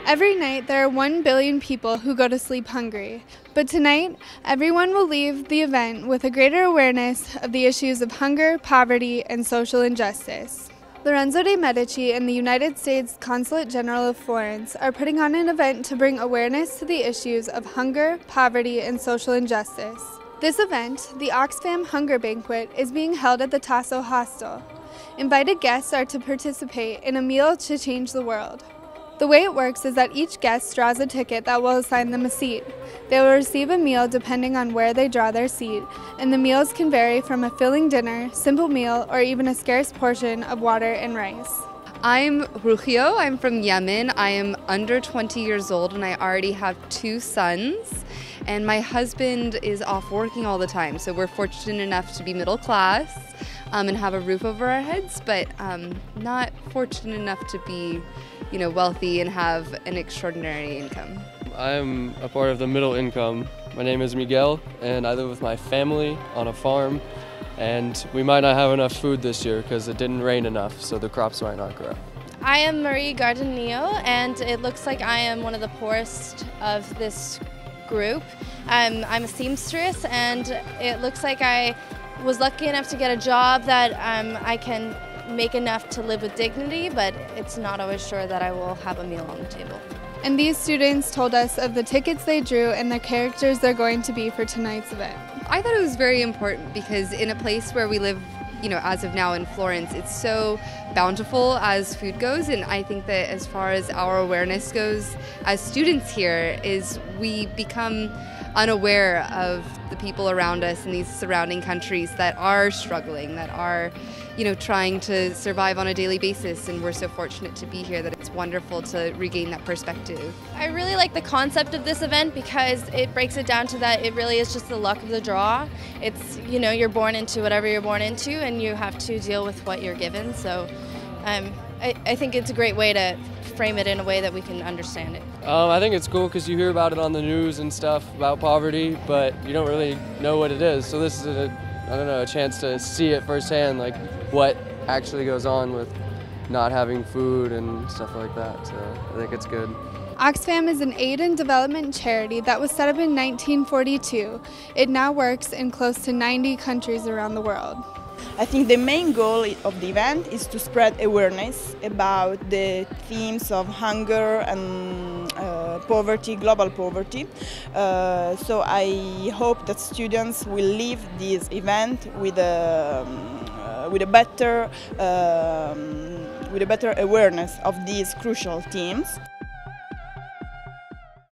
Every night there are 1 billion people who go to sleep hungry, but tonight everyone will leave the event with a greater awareness of the issues of hunger, poverty, and social injustice. Lorenzo de' Medici and the United States Consulate General of Florence are putting on an event to bring awareness to the issues of hunger, poverty, and social injustice. This event, the Oxfam Hunger Banquet, is being held at the Tasso Hostel. Invited guests are to participate in a meal to change the world. The way it works is that each guest draws a ticket that will assign them a seat. They will receive a meal depending on where they draw their seat, and the meals can vary from a filling dinner, simple meal, or even a scarce portion of water and rice. I'm Rugio. I'm from Yemen. I am under 20 years old and I already have 2 sons. And my husband is off working all the time, so we're fortunate enough to be middle class and have a roof over our heads, but not fortunate enough to be, wealthy and have an extraordinary income. I'm a part of the middle income. My name is Miguel, and I live with my family on a farm. And we might not have enough food this year because it didn't rain enough, so the crops might not grow. I am Marie Gardenillo, and it looks like I am one of the poorest of this group. I'm a seamstress, and it looks like I was lucky enough to get a job that I can make enough to live with dignity, but it's not always sure that I will have a meal on the table. And these students told us of the tickets they drew and the characters they're going to be for tonight's event. I thought it was very important because in a place where we live, as of now in Florence, it's so bountiful as food goes, and I think that as far as our awareness goes as students here is we become unaware of the people around us in these surrounding countries that are struggling, that are trying to survive on a daily basis, and we're so fortunate to be here that it's wonderful to regain that perspective. I really like the concept of this event because it breaks it down to that it really is just the luck of the draw. It's, you're born into whatever you're born into and you have to deal with what you're given, so I think it's a great way to frame it in a way that we can understand it. I think it's cool because you hear about it on the news and stuff about poverty, but you don't really know what it is. So this is a chance to see it firsthand, like what actually goes on with not having food and stuff like that. So I think it's good. Oxfam is an aid and development charity that was set up in 1942. It now works in close to 90 countries around the world. I think the main goal of the event is to spread awareness about the themes of hunger and poverty, global poverty. So I hope that students will leave this event with a better awareness of these crucial themes.